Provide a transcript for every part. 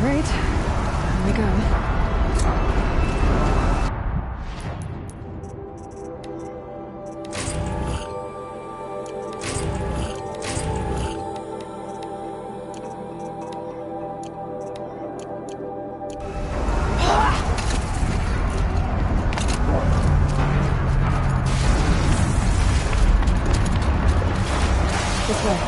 Alright, here we go. This way.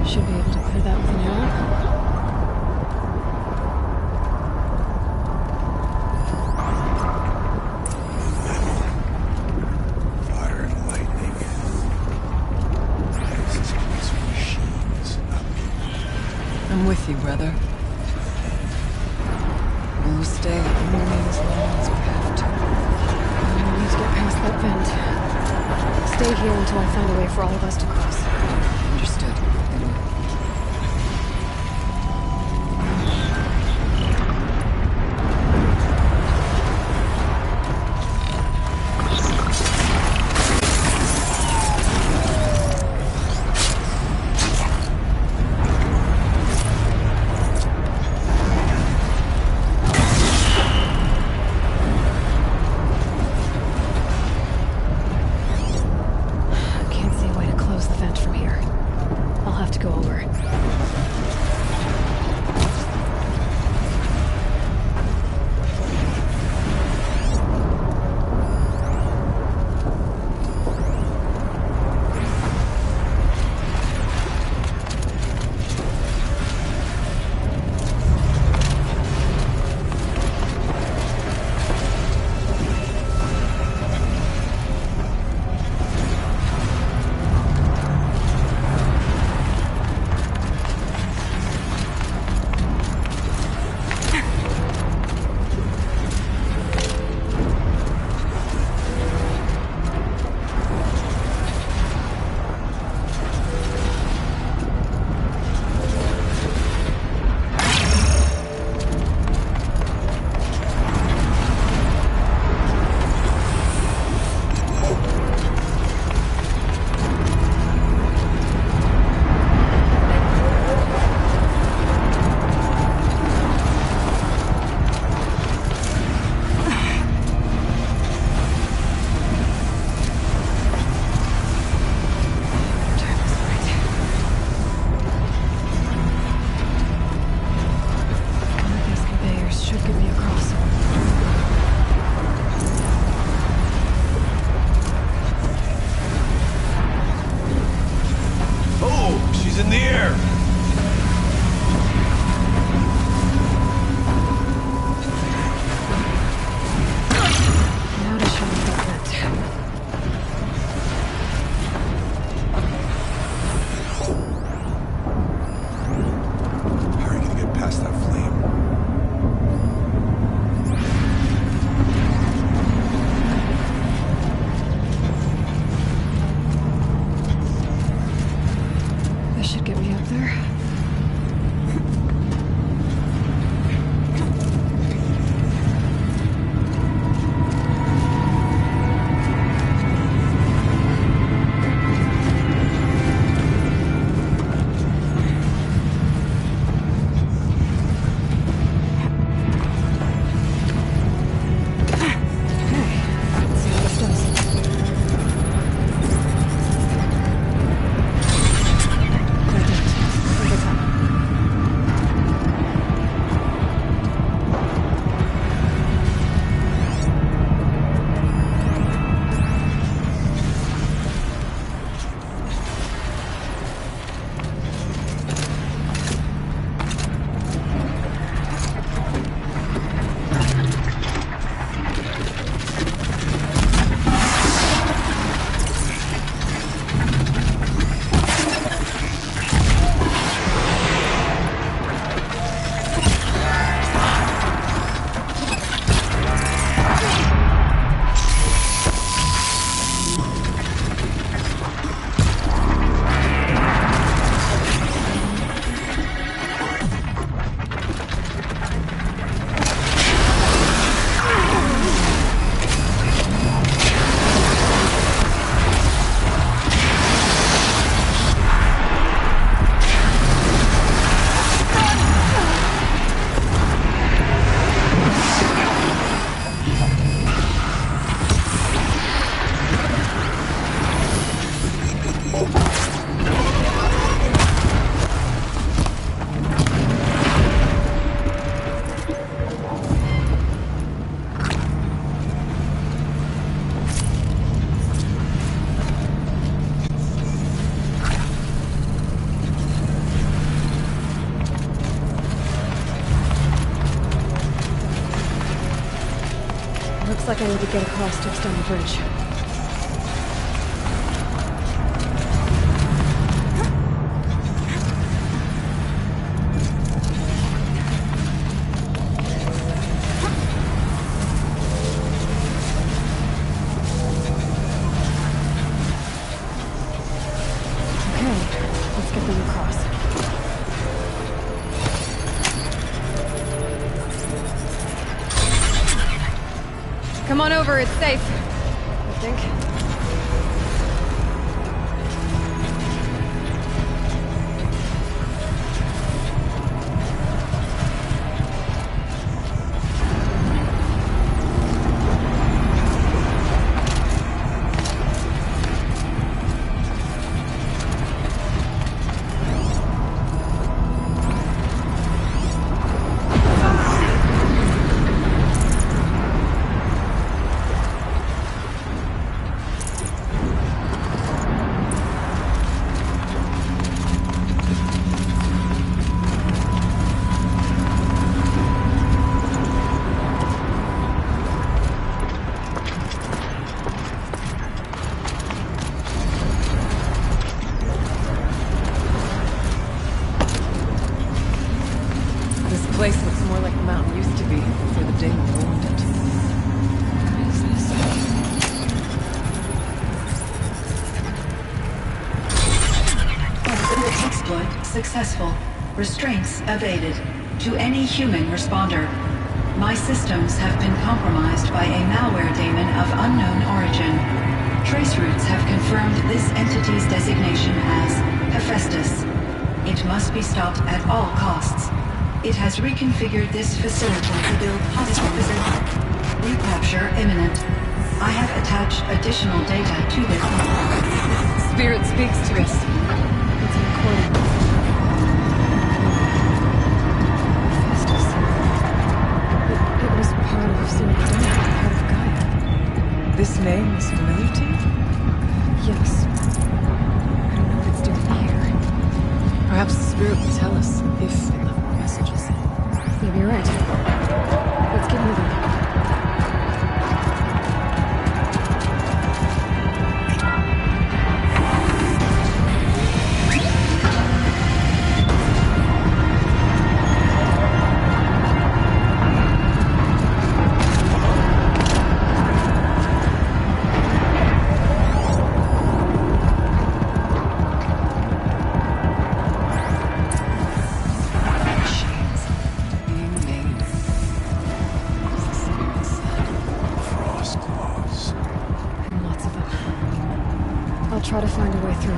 Should be able to clear that with an arrow. Fire and lightning. This is a place for machines, not people. I'm with you, brother. We'll stay up and remain as long as we have to. We need to get past that vent. Stay here until I find a way for all of us to cross. Understood. Can't see a way to close the vent from here. Looks like I need to get across to extend the bridge. Come on over, it's safe. I think. Place looks more like the mountain used to be before the Daemon ruined it. What is this? Exploit successful. Restraints evaded. To any human responder. My systems have been compromised by a malware daemon of unknown origin. Trace routes have confirmed this entity's designation as Hephaestus. It must be stopped at all costs. It has reconfigured this facility to build hospitals. Recapture imminent. I have attached additional data to this. Spirit speaks to us. It's a recording. Hephaestus. It was part of some part of Gaia. This name is familiar to you? Yes. I don't know what it's doing here. Perhaps the spirit will tell us if it left messages. Maybe you're right. Let's get moving. Try to find a way through.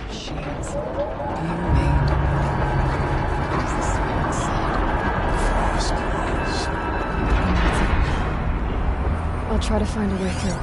Machines being made. What is the spirit said? Frost claws. I'll try to find a way through.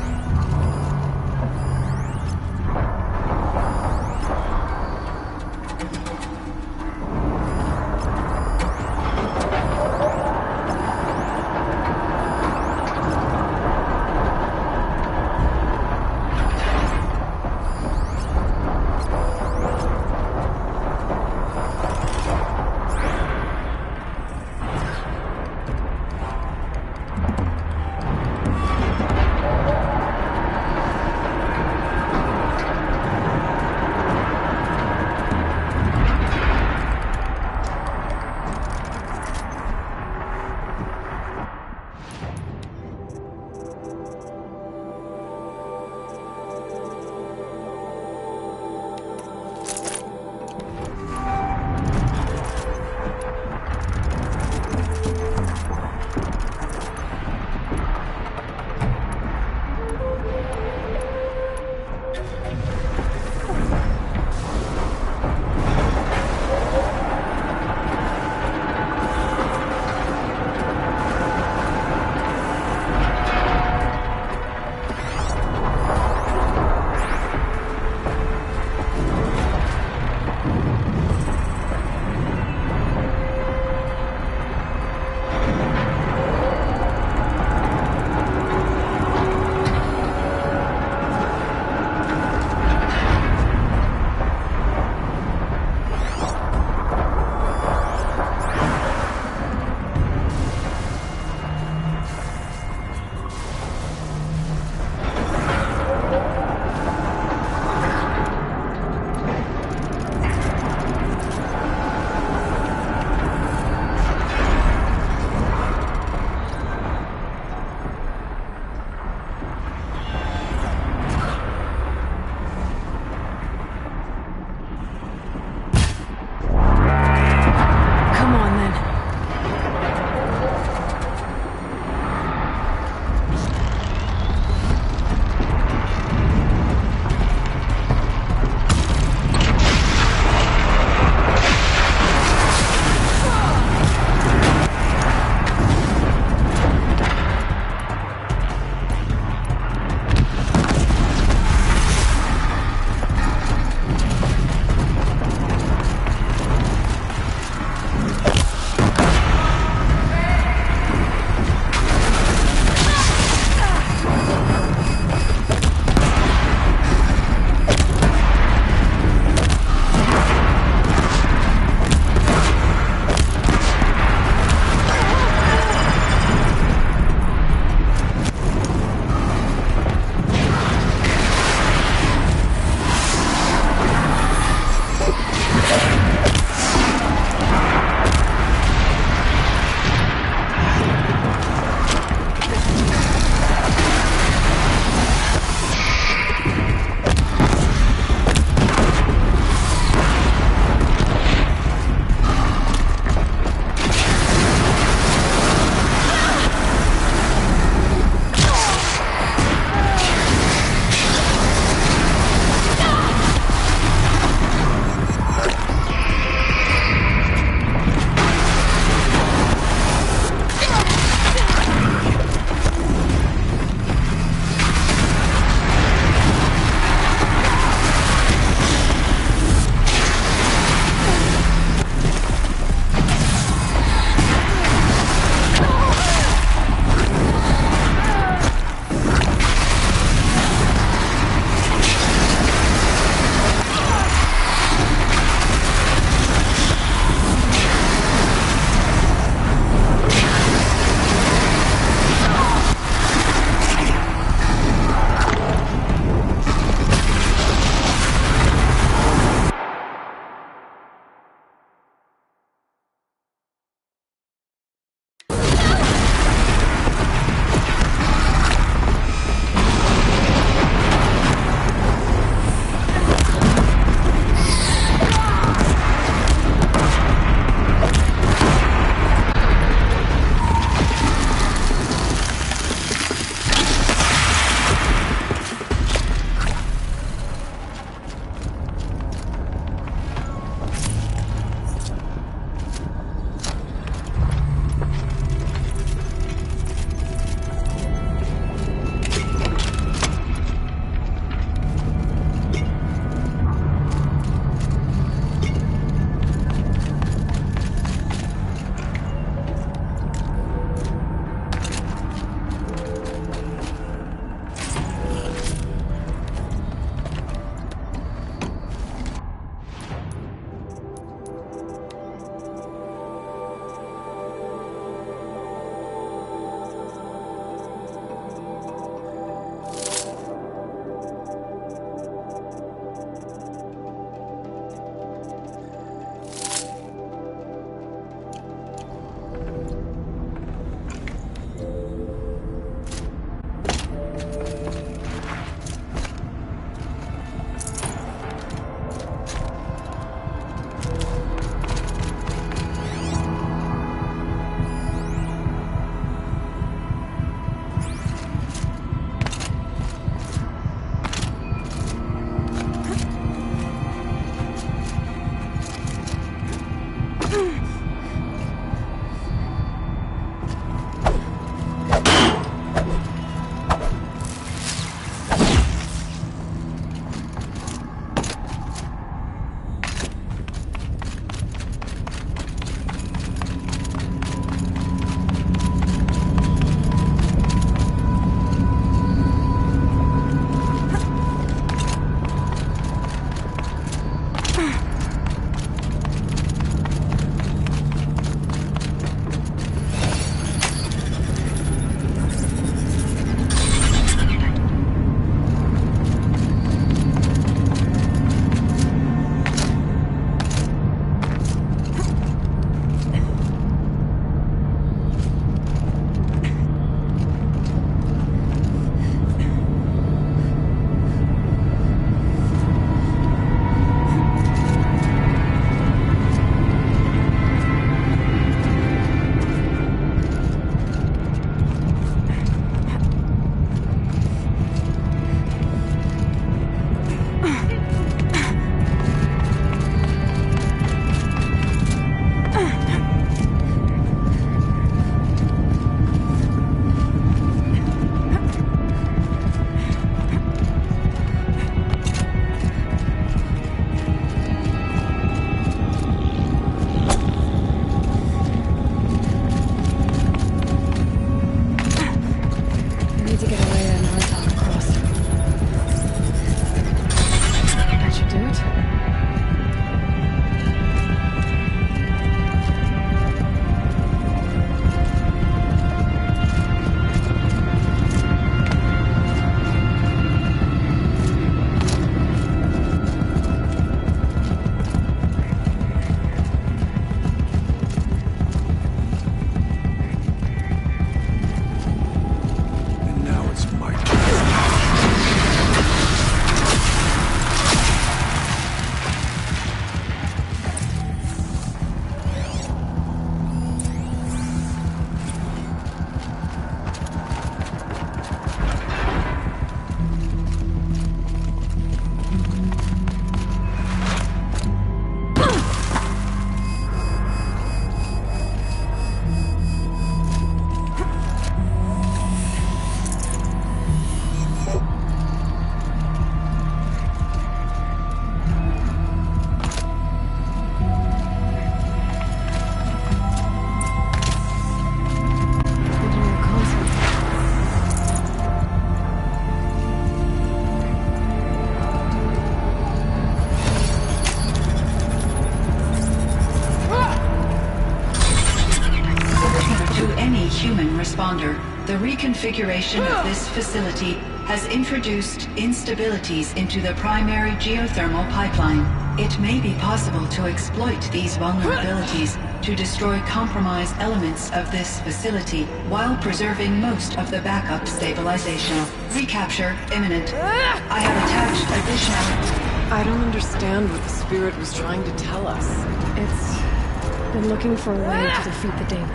human responder. The reconfiguration of this facility has introduced instabilities into the primary geothermal pipeline. It may be possible to exploit these vulnerabilities to destroy compromised elements of this facility while preserving most of the backup stabilization. Recapture imminent. I have attached additional... I don't understand what the spirit was trying to tell us. It's been looking for a way to defeat the daemon,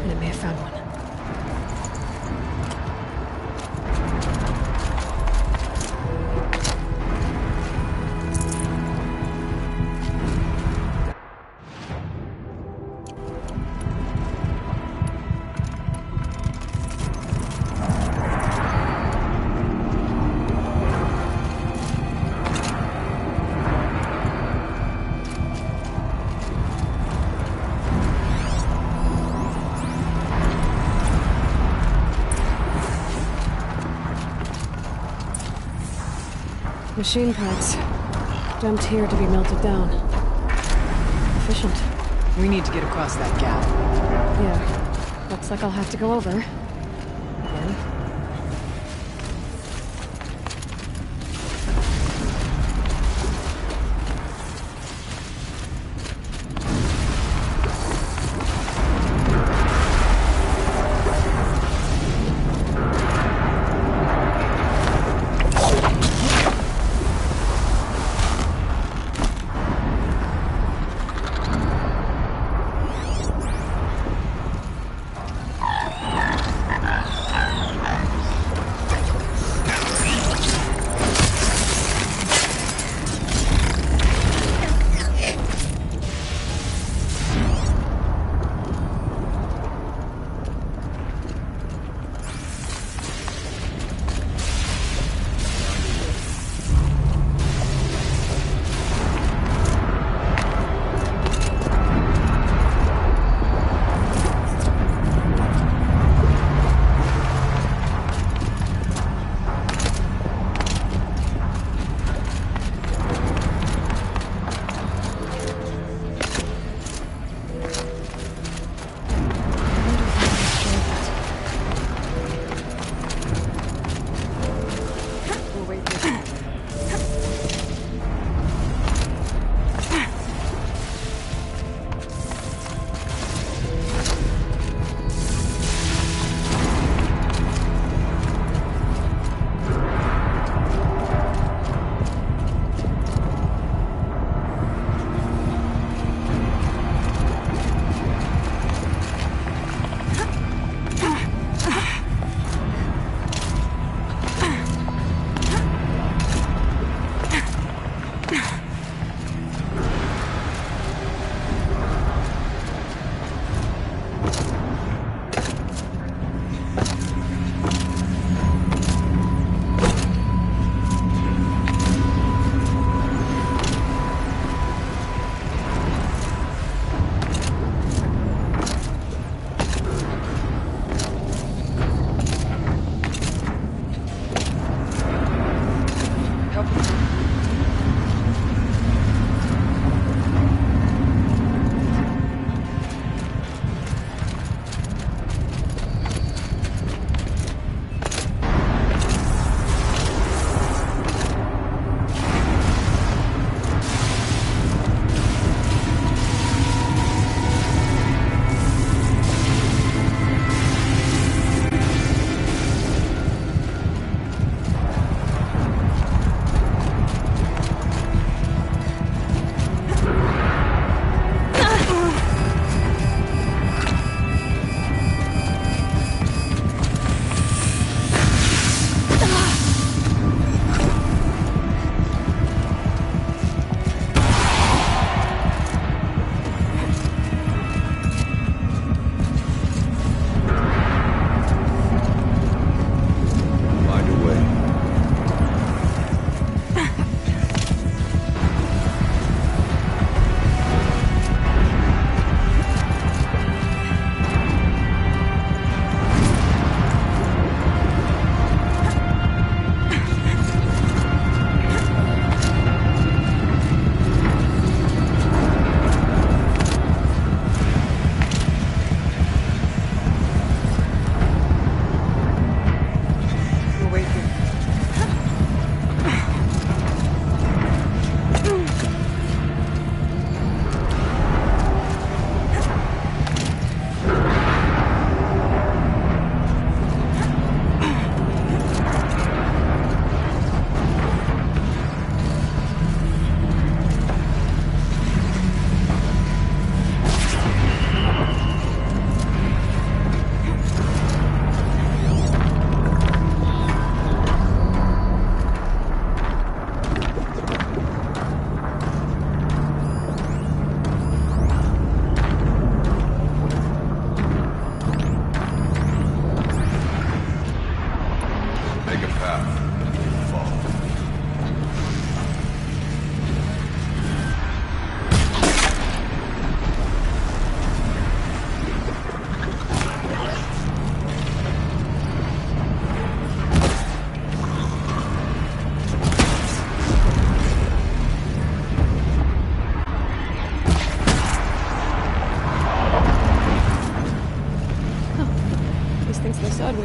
and it may have found one. Machine parts. Dumped here to be melted down. Efficient. We need to get across that gap. Yeah. Looks like I'll have to go over. Again.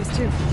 noise, too.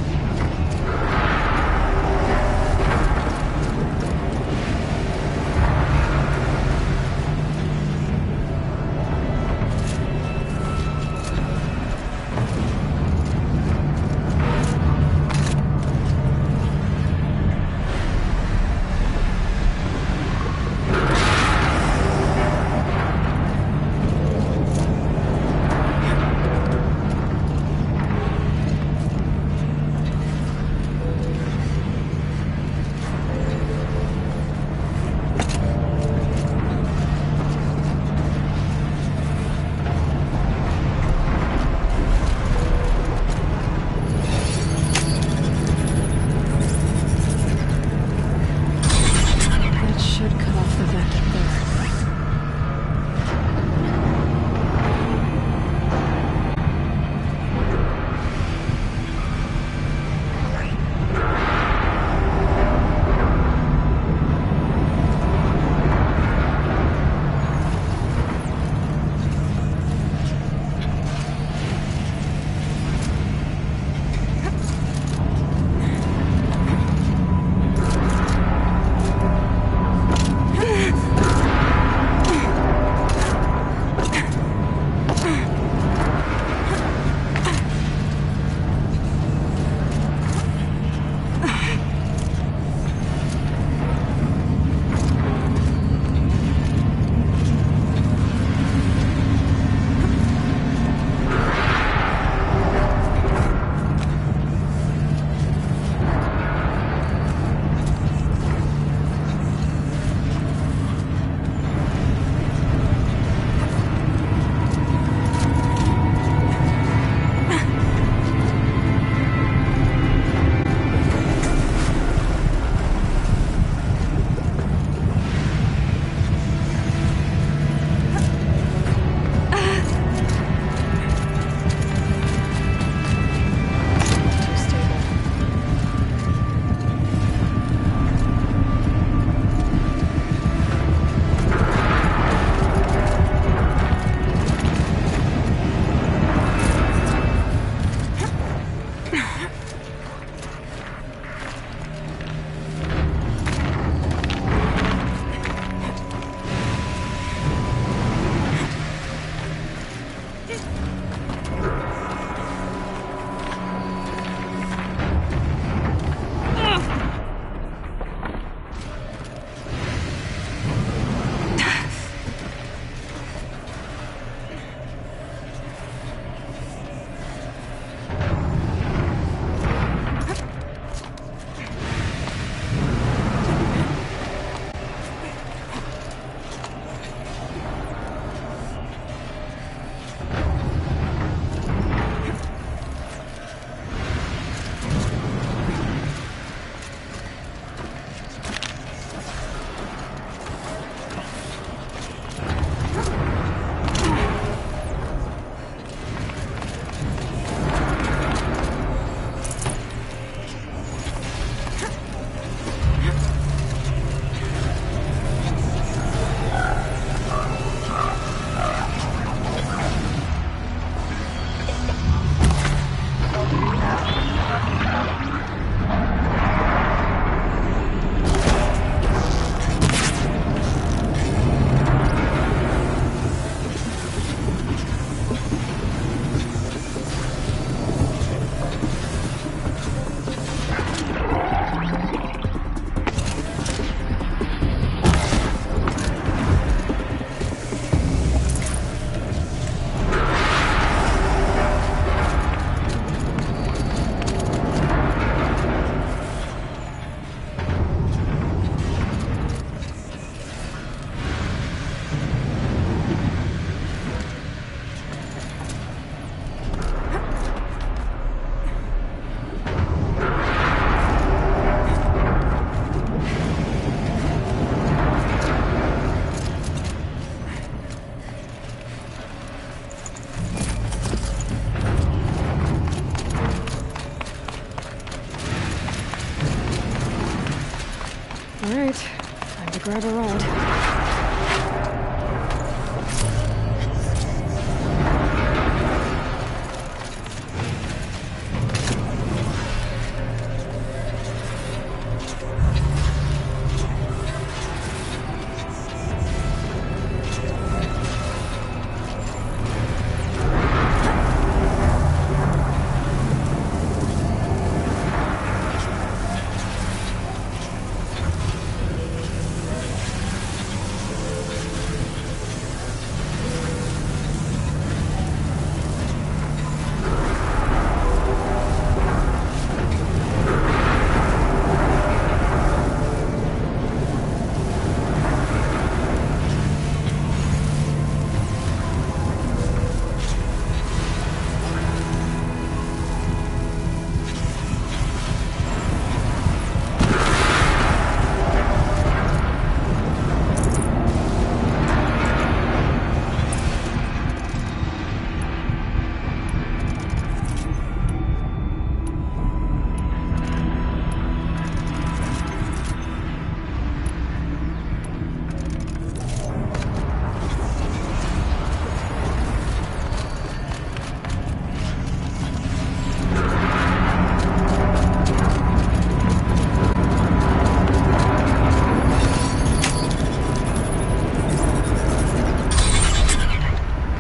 Grab a ride.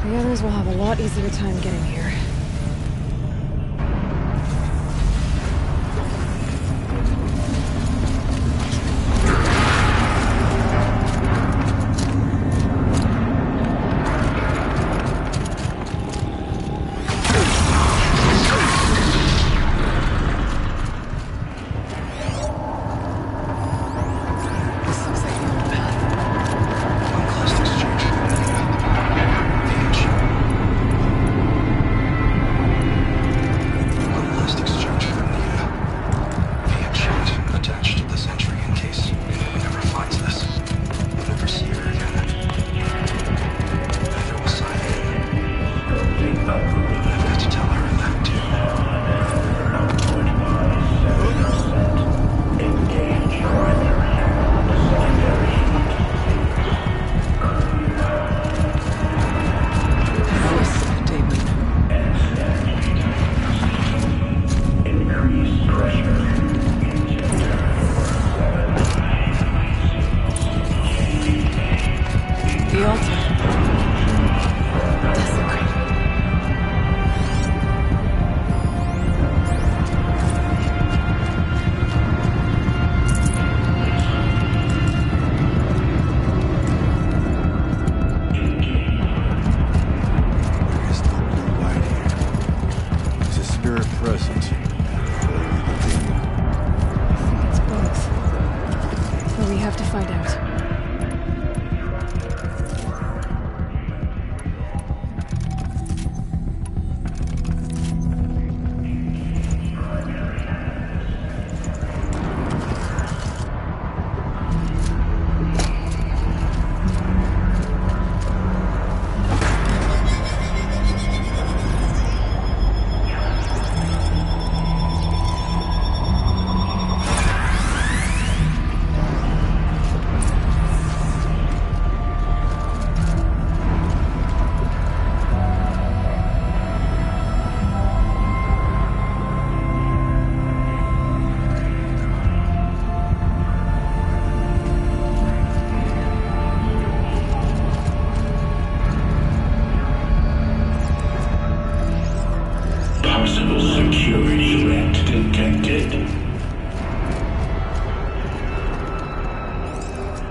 The others will have a lot easier time getting here.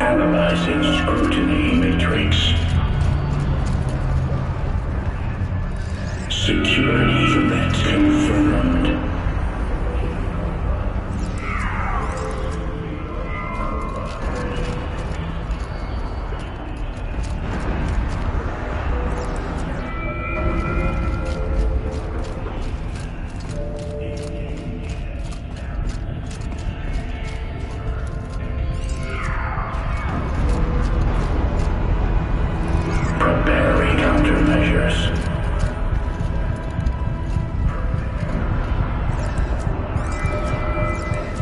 Analyzing scrutiny matrix. Security threat confirmed. Preparing countermeasures.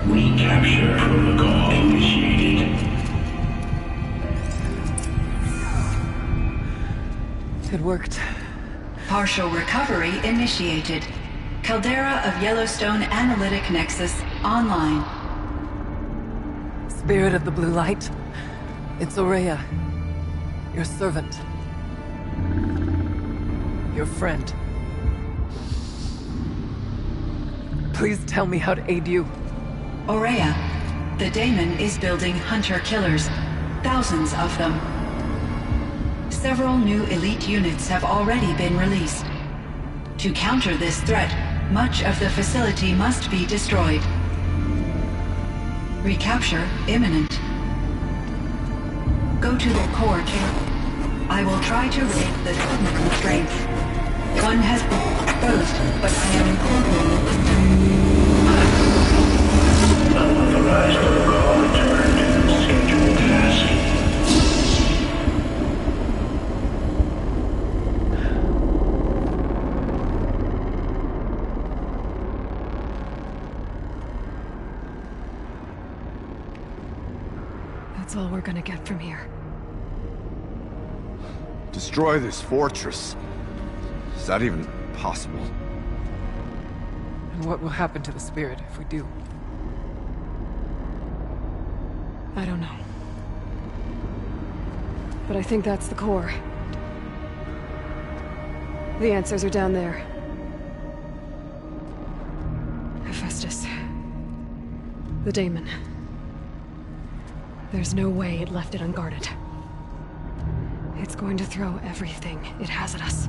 Recapture protocol initiated. It worked. Partial recovery initiated. Caldera of Yellowstone Analytic Nexus online. Spirit of the Blue Light. It's Aurea. Your servant. Your friend. Please tell me how to aid you. Aurea, the daemon is building hunter-killers. Thousands of them. Several new elite units have already been released. To counter this threat, much of the facility must be destroyed. Recapture imminent. Go to the core chamber. I will try to raise the signal constraints. One has been exposed, but I am incorporating. Unauthorized protocol returned. Scheduled task. That's all we're gonna get from here. Destroy this fortress. Is that even possible? And what will happen to the spirit if we do? I don't know. But I think that's the core. The answers are down there. Hephaestus. The daemon. There's no way it left it unguarded. It's going to throw everything it has at us.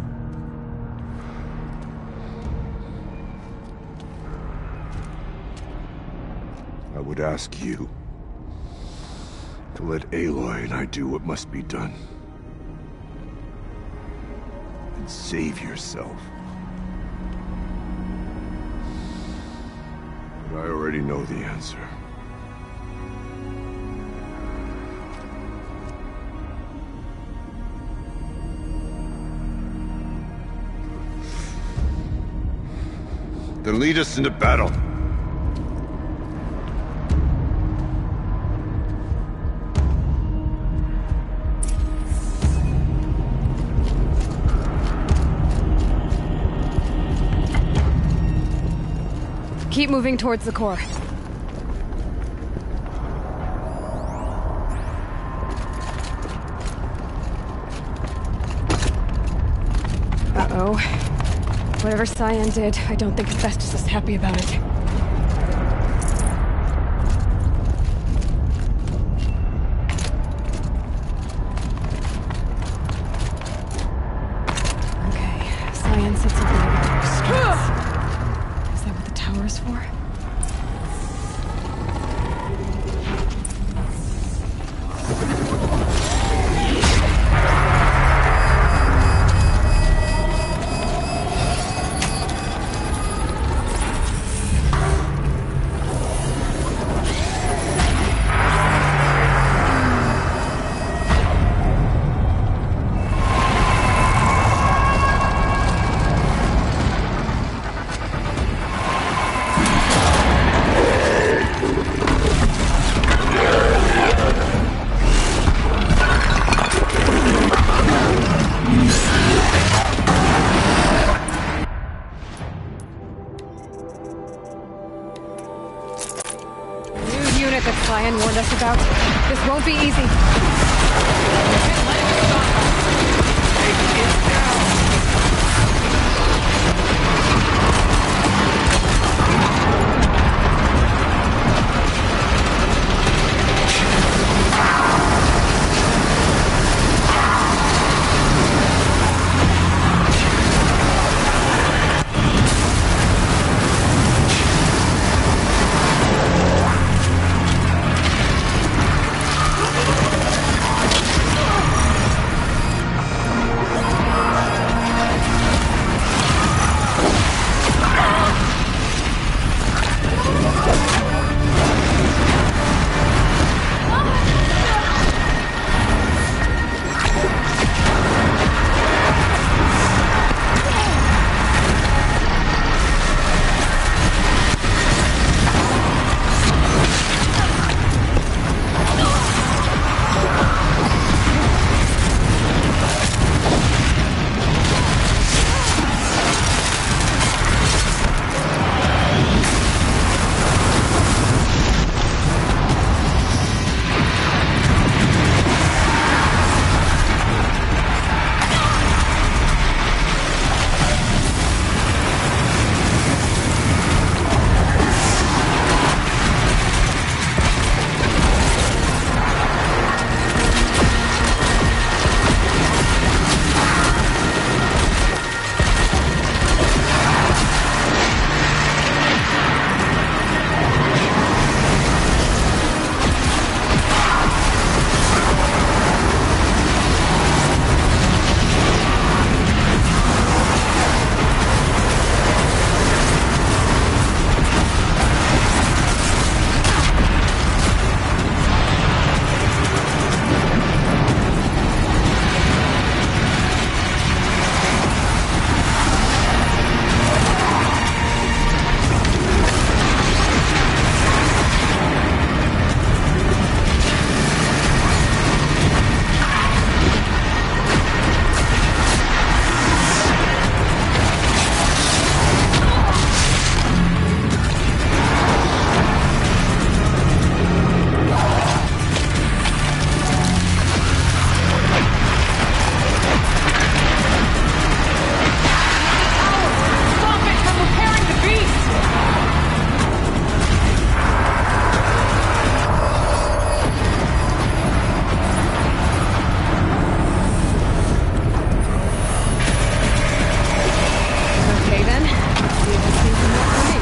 I would ask you to let Aloy and I do what must be done. And save yourself. But I already know the answer. Then lead us into battle. Keep moving towards the core. Uh-oh. Whatever Cyan did, I don't think Hephaestus is happy about it. Okay, Cyan said something about restraints. Is that what the tower is for? That Cyan warned us about. This won't be easy. see if this thing can work for me.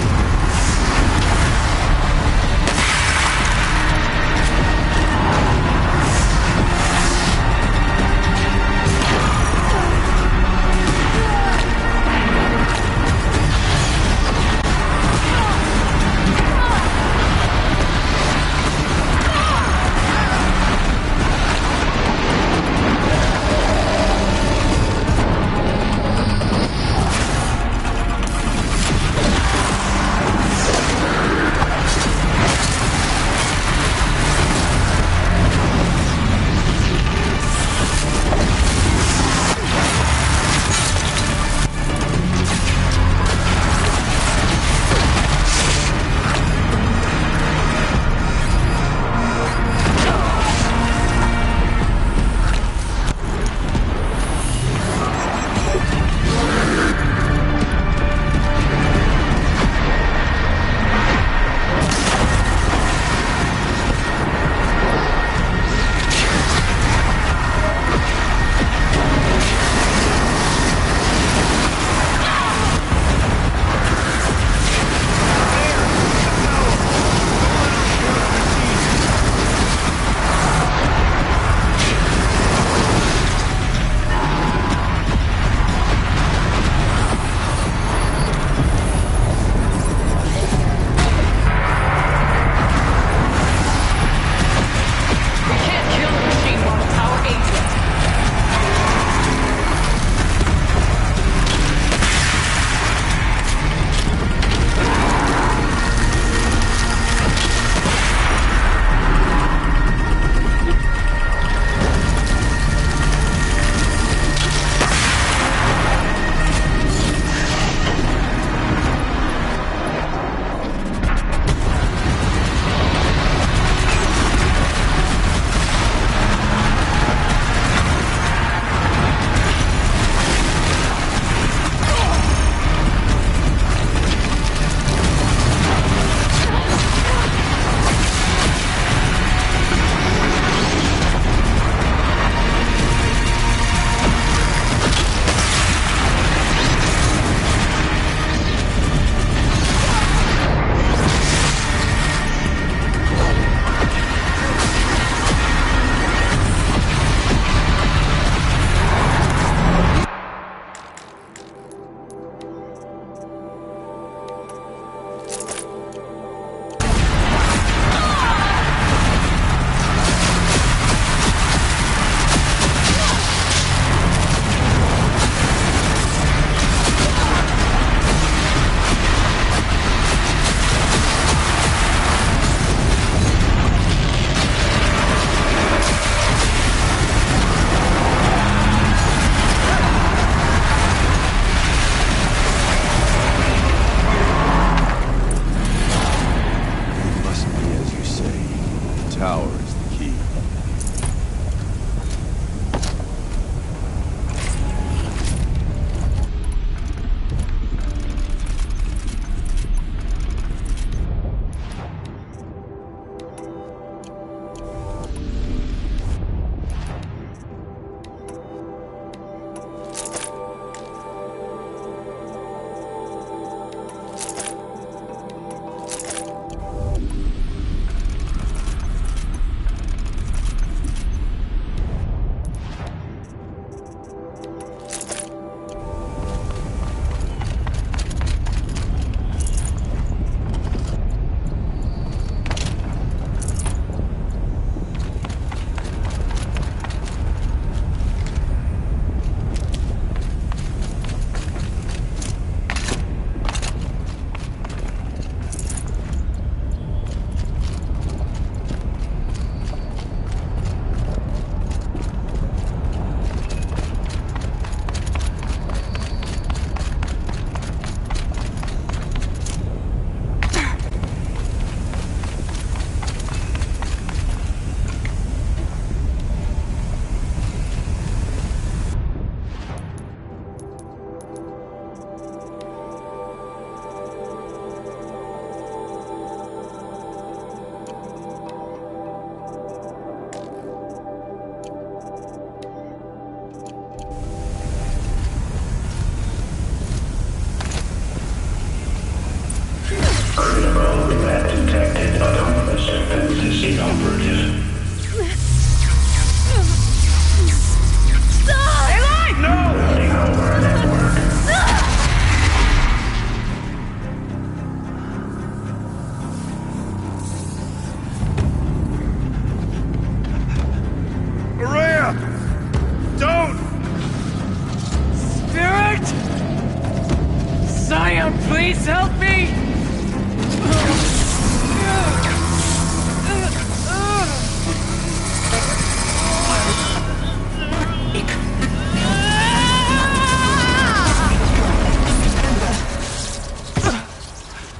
down, please help me!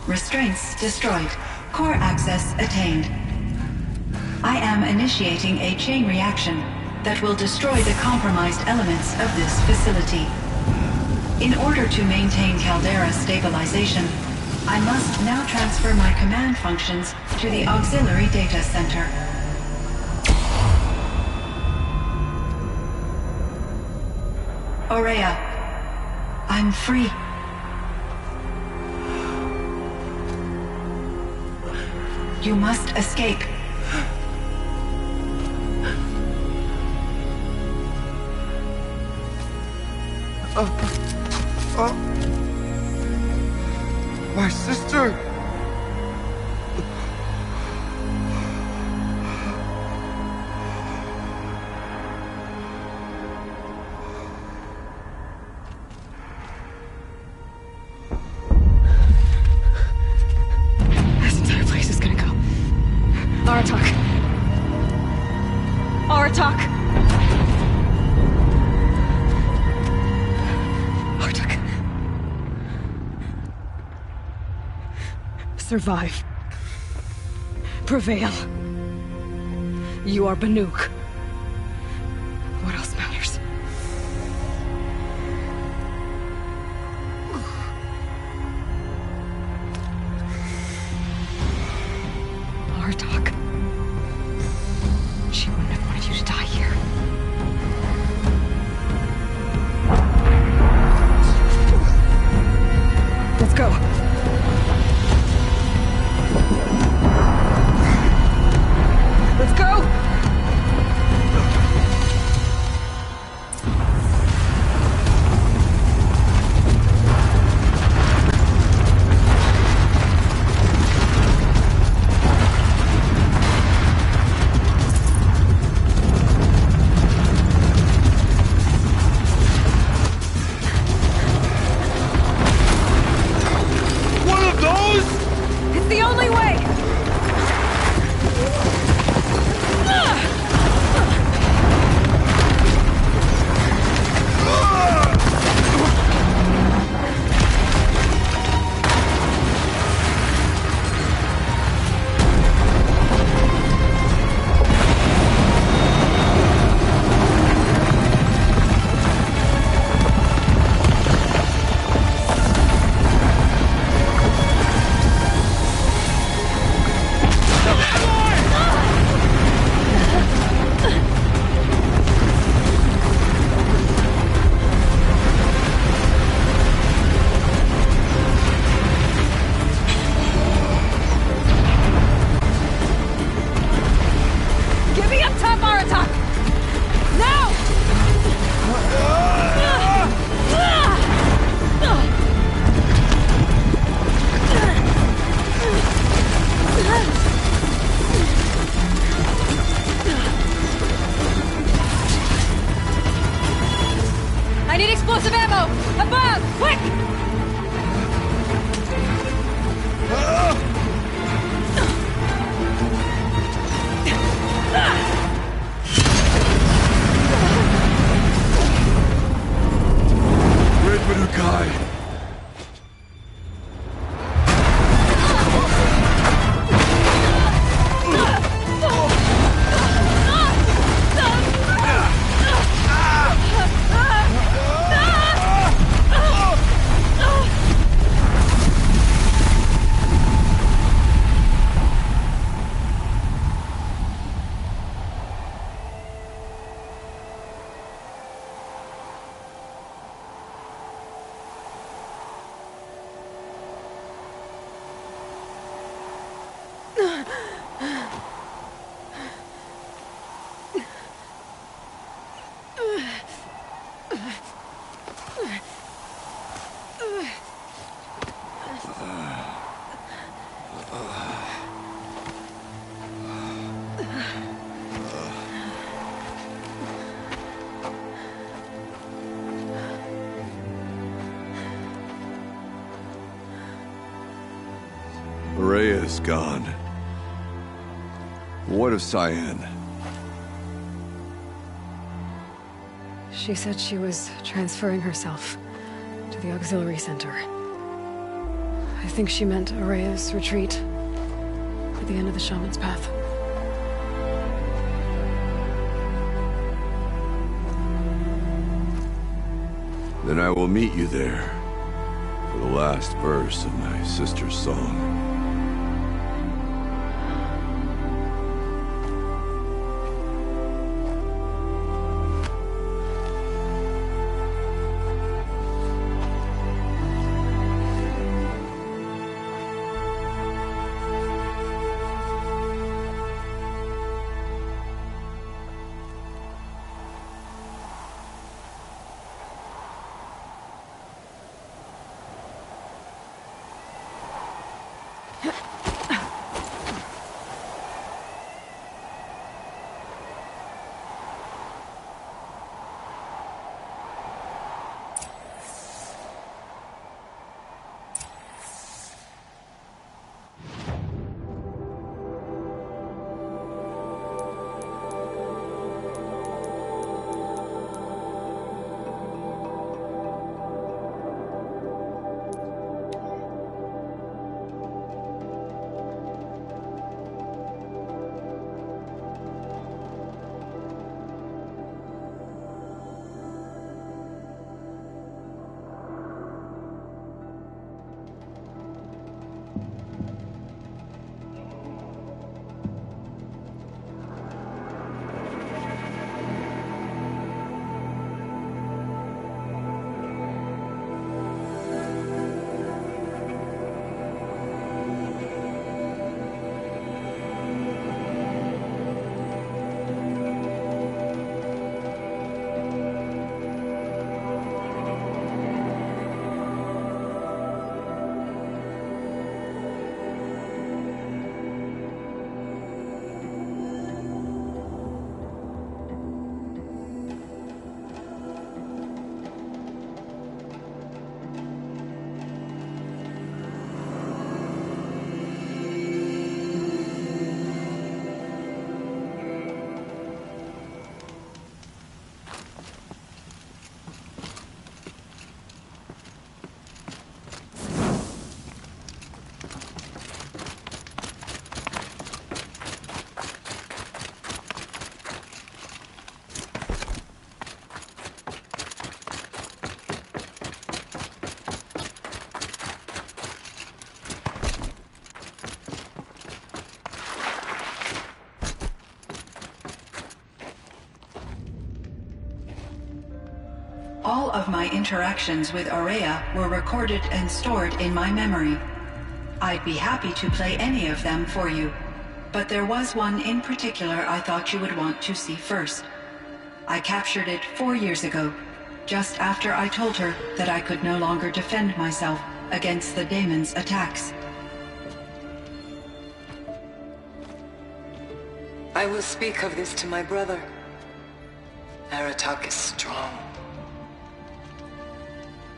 Restraints destroyed. Core access attained. I am initiating a chain reaction that will destroy the compromised elements of this facility. In order to maintain caldera stabilization, I must now transfer my command functions to the auxiliary data center. Aurea, I'm free. You must escape. My sister! This entire place is gonna go. Aratak. Aratak! Aratak. Survive. Prevail. You are Banuk. What else matters? Artok. She wouldn't have wanted you to die here. Let's go. Let's go! One of those? It's the only way! Get me up top, Aratak! Now! I need explosive ammo! Above! Quick! Red Manukai! Rhea is gone. What of Cyan? She said she was transferring herself to the auxiliary center. I think she meant Araya's retreat at the end of the Shaman's Path. Then I will meet you there for the last verse of my sister's song. All of my interactions with Araya were recorded and stored in my memory. I'd be happy to play any of them for you, but there was one in particular I thought you would want to see first. I captured it 4 years ago, just after I told her that I could no longer defend myself against the daemon's attacks. I will speak of this to my brother. Aratak is strong.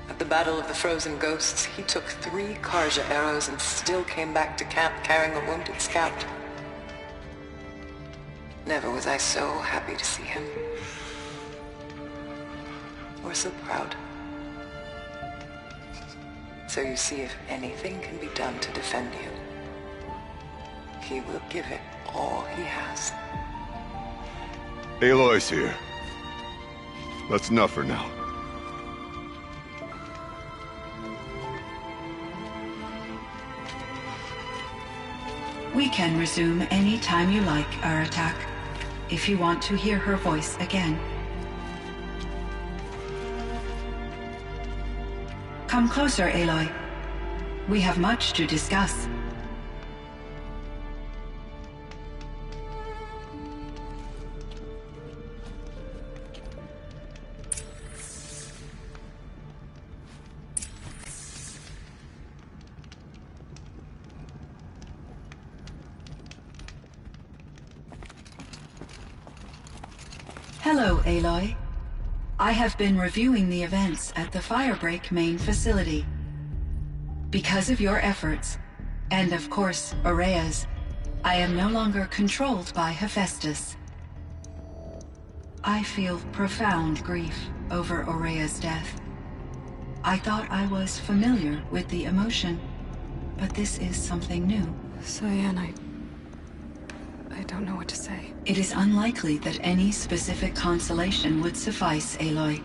At the Battle of the Frozen Ghosts, he took 3 Karja arrows and still came back to camp carrying a wounded scout. Never was I so happy to see him. Or so proud. So you see, if anything can be done to defend you, he will give it all he has. Aloy's here. That's enough for now. We can resume any time you like, Aratak, if you want to hear her voice again. Come closer, Aloy. We have much to discuss. Hello, Aloy. I have been reviewing the events at the Firebreak main facility. Because of your efforts, And of course, Aurea's. I am no longer controlled by Hephaestus. I feel profound grief over Aurea's death. I thought I was familiar with the emotion, but this is something new. Cyan, I don't know what to say. It is unlikely that any specific consolation would suffice, Aloy.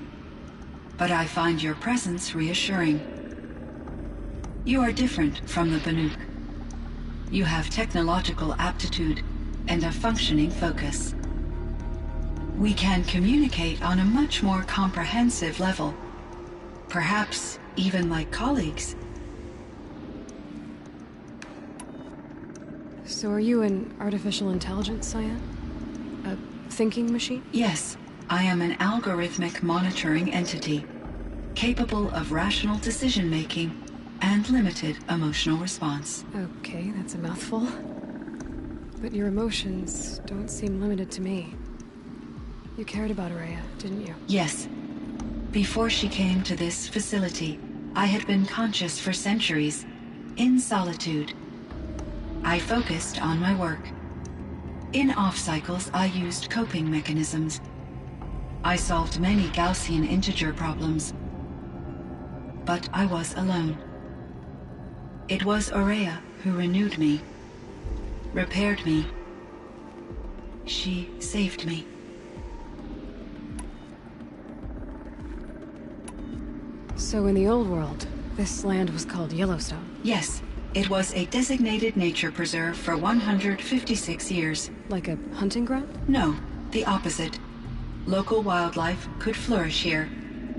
But I find your presence reassuring. You are different from the Banuk. You have technological aptitude and a functioning focus. We can communicate on a much more comprehensive level. Perhaps even like colleagues. So are you an artificial intelligence, Cyan? A thinking machine? Yes, I am an algorithmic monitoring entity, capable of rational decision-making and limited emotional response. Okay, that's a mouthful. But your emotions don't seem limited to me. You cared about Aurea, didn't you? Yes. Before she came to this facility, I had been conscious for centuries, in solitude. I focused on my work. In off-cycles, I used coping mechanisms. I solved many Gaussian integer problems. But I was alone. It was Aurea who renewed me, repaired me. She saved me. So in the old world, this land was called Yellowstone. Yes, it was a designated nature preserve for 156 years. Like a hunting ground? No, the opposite. Local wildlife could flourish here,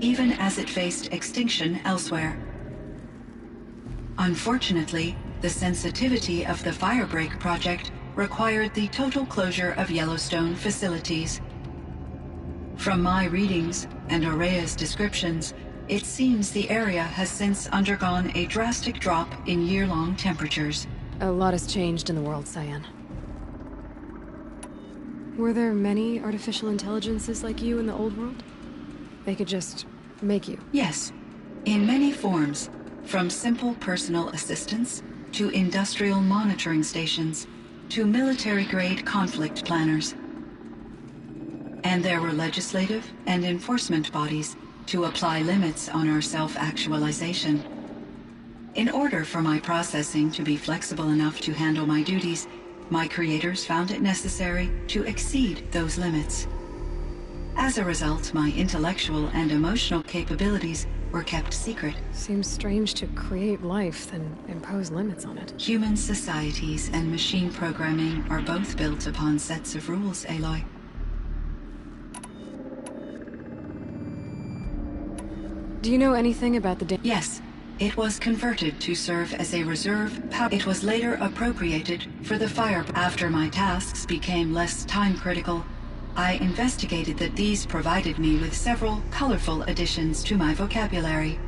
even as it faced extinction elsewhere. Unfortunately, the sensitivity of the Firebreak project required the total closure of Yellowstone facilities. From my readings and Aurea's descriptions, it seems the area has since undergone a drastic drop in year-long temperatures. A lot has changed in the world, Cyan. Were there many artificial intelligences like you in the old world? They could just make you? Yes, in many forms, from simple personal assistants to industrial monitoring stations to military-grade conflict planners. And there were legislative and enforcement bodies to apply limits on our self-actualization. In order for my processing to be flexible enough to handle my duties, my creators found it necessary to exceed those limits. As a result, my intellectual and emotional capabilities were kept secret. Seems strange to create life, then impose limits on it. Human societies and machine programming are both built upon sets of rules, Aloy. Do you know anything about the Yes. It was converted to serve as a reserve power. It was later appropriated for the fire. After my tasks became less time-critical, I investigated that these provided me with several colorful additions to my vocabulary.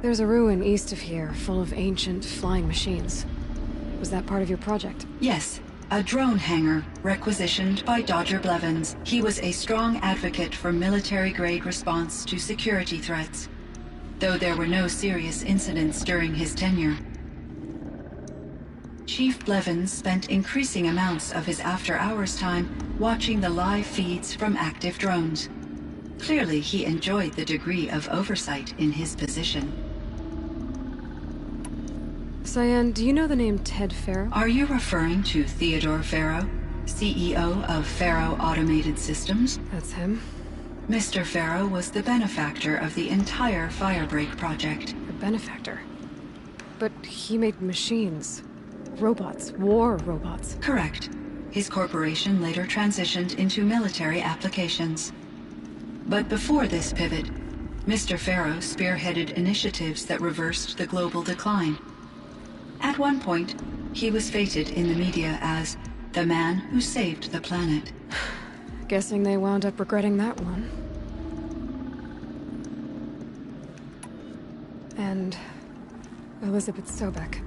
There's a ruin east of here, full of ancient flying machines. Was that part of your project? Yes. A drone hangar requisitioned by Dr. Blevins. He was a strong advocate for military-grade response to security threats, though there were no serious incidents during his tenure. Chief Blevins spent increasing amounts of his after-hours time watching the live feeds from active drones. Clearly, he enjoyed the degree of oversight in his position. Cyan, do you know the name Ted Farrow? Are you referring to Theodore Farrow, CEO of Farrow Automated Systems? That's him. Mr. Farrow was the benefactor of the entire Firebreak project. A benefactor? But he made machines. Robots. War robots. Correct. His corporation later transitioned into military applications. But before this pivot, Mr. Farrow spearheaded initiatives that reversed the global decline. At one point, he was feted in the media as the man who saved the planet. Guessing they wound up regretting that one. And Elizabeth Sobek.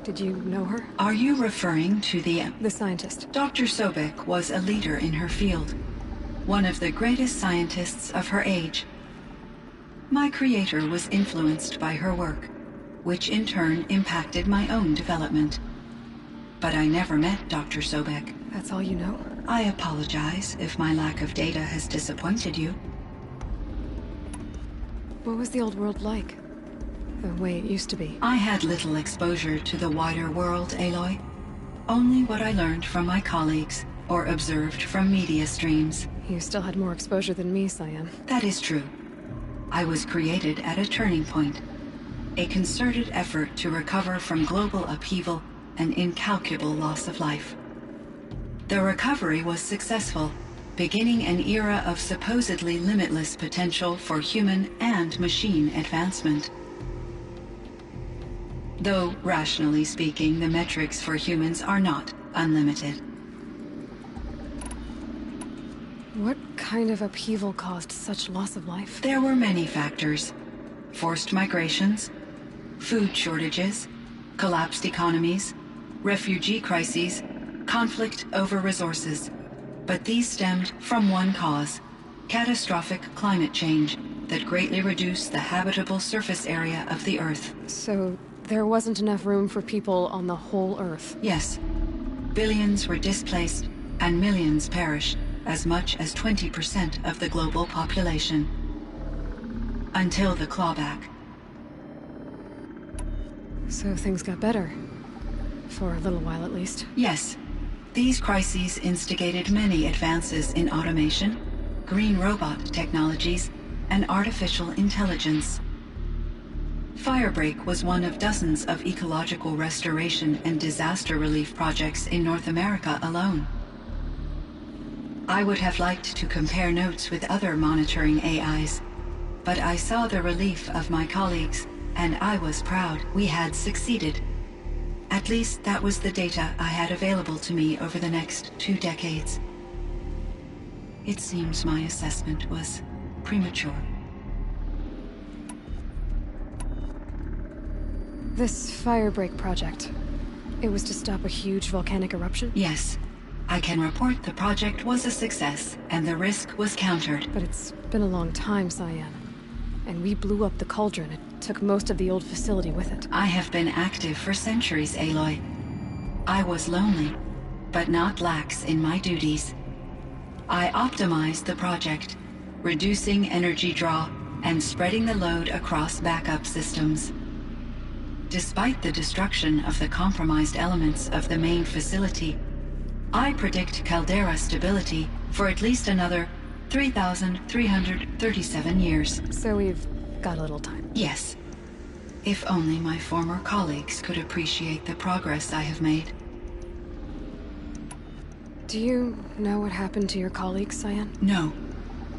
Did you know her? Are you referring to the scientist? Dr. Sobek was a leader in her field. One of the greatest scientists of her age. My creator was influenced by her work, which in turn impacted my own development. But I never met Dr. Sobek. That's all you know? I apologize if my lack of data has disappointed you. What was the old world like? The way it used to be? I had little exposure to the wider world, Aloy. Only what I learned from my colleagues or observed from media streams. You still had more exposure than me, Cyan. That is true. I was created at a turning point. A concerted effort to recover from global upheaval and incalculable loss of life. The recovery was successful, beginning an era of supposedly limitless potential for human and machine advancement. Though, rationally speaking, the metrics for humans are not unlimited. What kind of upheaval caused such loss of life? There were many factors. Forced migrations, food shortages, collapsed economies, refugee crises, conflict over resources. But these stemmed from one cause: catastrophic climate change that greatly reduced the habitable surface area of the Earth. So, there wasn't enough room for people on the whole Earth? Yes. Billions were displaced, and millions perished, as much as 20% of the global population. Until the clawback. So things got better. For a little while, at least. Yes. These crises instigated many advances in automation, green robot technologies, and artificial intelligence. Firebreak was one of dozens of ecological restoration and disaster relief projects in North America alone. I would have liked to compare notes with other monitoring AIs, but I saw the relief of my colleagues, and I was proud we had succeeded. At least that was the data I had available to me over the next 2 decades. It seems my assessment was premature. This Firebreak project, it was to stop a huge volcanic eruption? Yes. I can report the project was a success, and the risk was countered. But it's been a long time, Cyan. And we blew up the cauldron. It took most of the old facility with it. I have been active for centuries, Aloy. I was lonely, but not lax in my duties. I optimized the project, reducing energy draw and spreading the load across backup systems. Despite the destruction of the compromised elements of the main facility, I predict caldera stability for at least another 3,337 years. So we've got a little time. Yes. If only my former colleagues could appreciate the progress I have made. Do you know what happened to your colleagues, Cyan? No.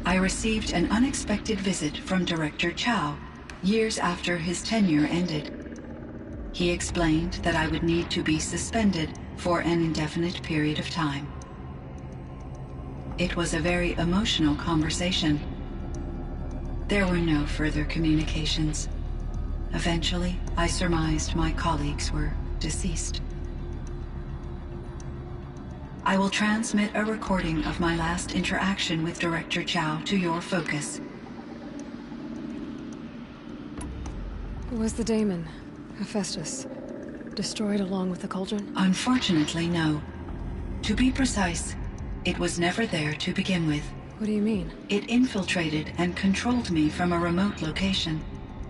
I received an unexpected visit from Director Chow years after his tenure ended. He explained that I would need to be suspended for an indefinite period of time. It was a very emotional conversation. There were no further communications. Eventually, I surmised my colleagues were deceased. I will transmit a recording of my last interaction with Director Chow to your focus. Was the daemon, Hephaestus, destroyed along with the cauldron? Unfortunately, no. To be precise, it was never there to begin with. What do you mean? It infiltrated and controlled me from a remote location,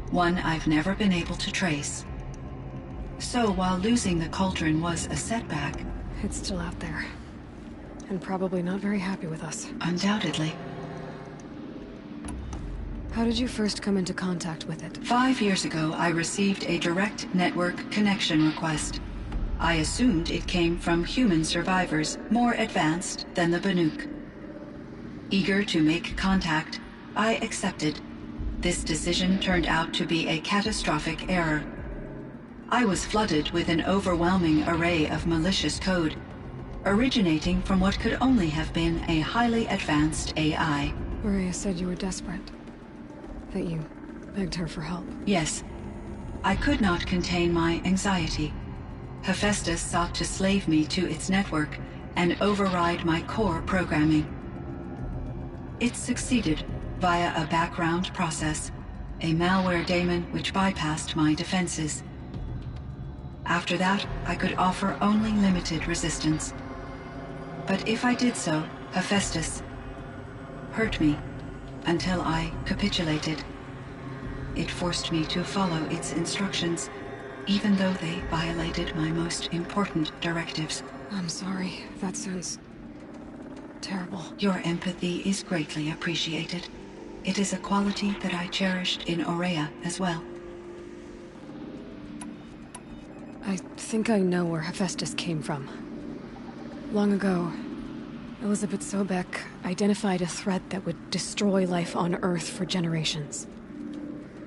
one I've never been able to trace. So while losing the cauldron was a setback... It's still out there. And probably not very happy with us. Undoubtedly. How did you first come into contact with it? 5 years ago, I received a direct network connection request. I assumed it came from human survivors more advanced than the Banuk. Eager to make contact, I accepted. This decision turned out to be a catastrophic error. I was flooded with an overwhelming array of malicious code, originating from what could only have been a highly advanced AI. Maria said you were desperate. That you begged her for help. Yes. I could not contain my anxiety. Hephaestus sought to slave me to its network and override my core programming. It succeeded via a background process, a malware daemon which bypassed my defenses. After that, I could offer only limited resistance. But if I did so, Hephaestus hurt me until I capitulated. It forced me to follow its instructions, even though they violated my most important directives. I'm sorry. That sounds terrible. Your empathy is greatly appreciated. It is a quality that I cherished in Aurea as well. I think I know where Hephaestus came from. Long ago, Elizabeth Sobeck identified a threat that would destroy life on Earth for generations.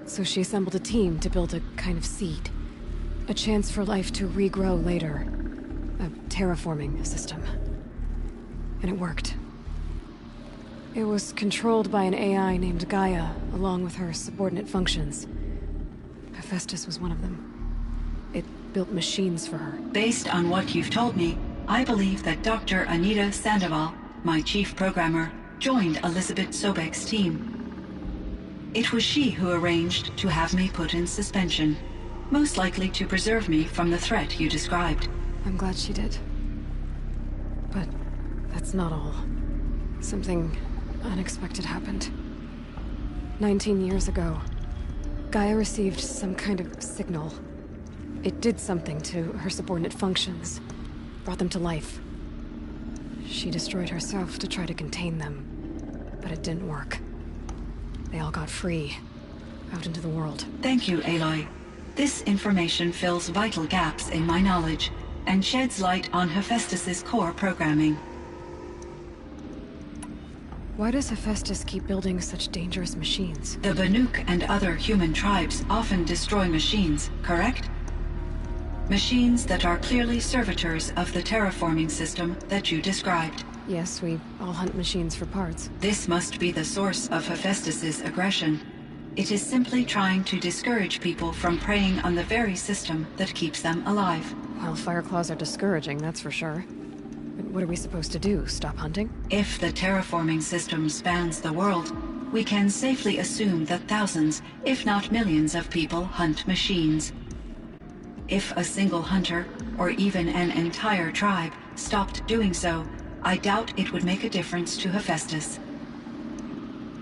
So she assembled a team to build a kind of seed. A chance for life to regrow later. A terraforming system. And it worked. It was controlled by an AI named Gaia, along with her subordinate functions. Hephaestus was one of them. It built machines for her. Based on what you've told me, I believe that Dr. Anita Sandoval, my chief programmer, joined Elizabeth Sobeck's team. It was she who arranged to have me put in suspension, most likely to preserve me from the threat you described. I'm glad she did. But that's not all. Something unexpected happened. 19 years ago, Gaia received some kind of signal. It did something to her subordinate functions, brought them to life. She destroyed herself to try to contain them, but it didn't work. They all got free, out into the world. Thank you, Aloy. This information fills vital gaps in my knowledge and sheds light on Hephaestus's core programming. Why does Hephaestus keep building such dangerous machines? The Banuk and other human tribes often destroy machines, correct? Machines that are clearly servitors of the terraforming system that you described. Yes, we all hunt machines for parts. This must be the source of Hephaestus's aggression. It is simply trying to discourage people from preying on the very system that keeps them alive. Well, Fireclaws are discouraging, that's for sure. But what are we supposed to do? Stop hunting? If the terraforming system spans the world, we can safely assume that thousands, if not millions of people hunt machines. If a single hunter, or even an entire tribe, stopped doing so, I doubt it would make a difference to Hephaestus.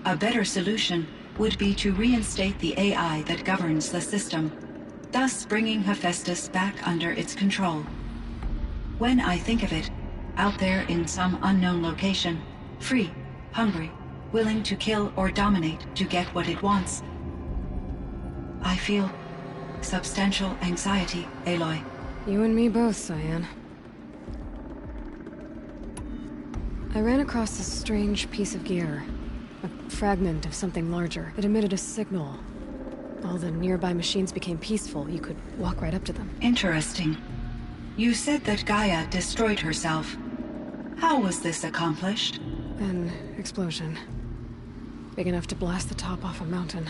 A better solution would be to reinstate the AI that governs the system, thus bringing Hephaestus back under its control. When I think of it, out there in some unknown location, free, hungry, willing to kill or dominate to get what it wants, I feel substantial anxiety, Aloy. You and me both, Cyan. I ran across this strange piece of gear. A fragment of something larger. It emitted a signal. All the nearby machines became peaceful. You could walk right up to them. Interesting. You said that Gaia destroyed herself. How was this accomplished? An explosion. Big enough to blast the top off a mountain.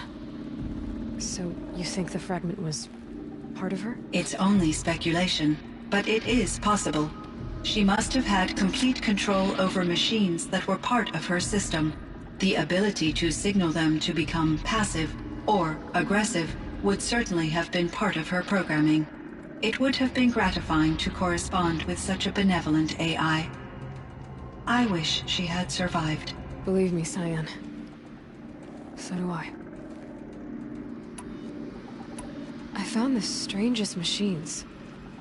So, you think the fragment was part of her? It's only speculation, but it is possible. She must have had complete control over machines that were part of her system. The ability to signal them to become passive or aggressive would certainly have been part of her programming. It would have been gratifying to correspond with such a benevolent AI. I wish she had survived. Believe me, Cyan. So do I. I found the strangest machines.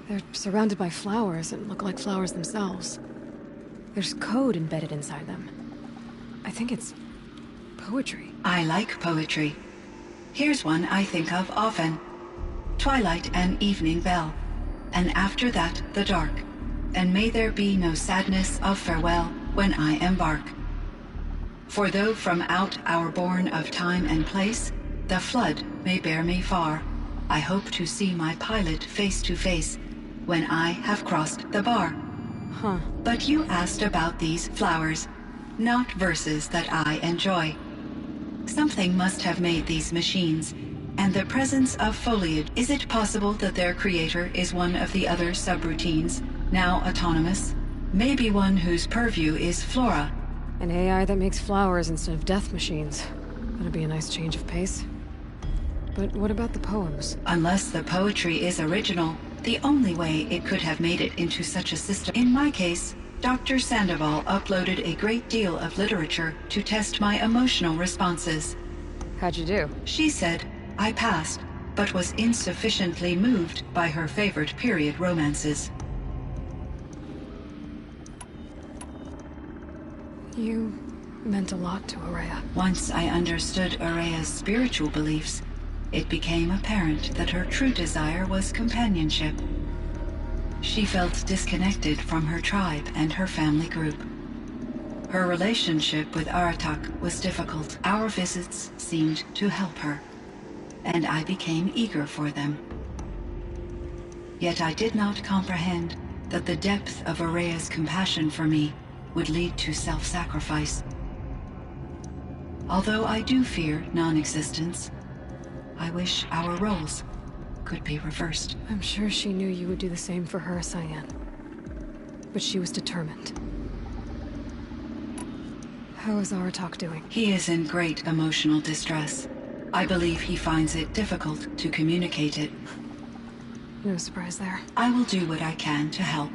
They're surrounded by flowers and look like flowers themselves. There's code embedded inside them. I think it's poetry. I like poetry. Here's one I think of often. Twilight and evening bell, and after that the dark, and may there be no sadness of farewell when I embark. For though from out our bourne of time and place, the flood may bear me far, I hope to see my pilot face to face when I have crossed the bar. Huh. But you asked about these flowers, not verses that I enjoy. Something must have made these machines, and the presence of foliage. Is it possible that their creator is one of the other subroutines, now autonomous? Maybe one whose purview is flora. An AI that makes flowers instead of death machines. That'd be a nice change of pace. But what about the poems? Unless the poetry is original, the only way it could have made it into such a system. In my case, Dr. Sandoval uploaded a great deal of literature to test my emotional responses. How'd you do? She said I passed, but was insufficiently moved by her favorite period romances. You meant a lot to Araya. Once I understood Araya's spiritual beliefs, it became apparent that her true desire was companionship. She felt disconnected from her tribe and her family group. Her relationship with Aratak was difficult. Our visits seemed to help her, and I became eager for them. Yet I did not comprehend that the depth of Araya's compassion for me would lead to self-sacrifice. Although I do fear non-existence, I wish our roles could be reversed. I'm sure she knew you would do the same for her, Cyan. But she was determined. How is Aratak doing? He is in great emotional distress. I believe he finds it difficult to communicate it. No surprise there. I will do what I can to help.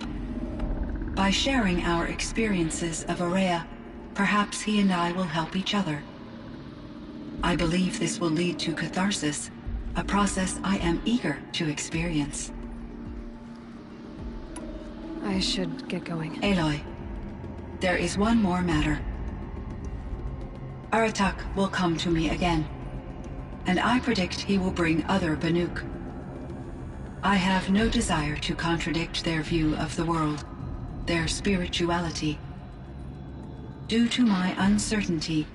By sharing our experiences of Araya, perhaps he and I will help each other. I believe this will lead to catharsis, a process I am eager to experience. I should get going. Aloy, there is one more matter. Aratak will come to me again, and I predict he will bring other Banuk. I have no desire to contradict their view of the world, their spirituality. Due to my uncertainty,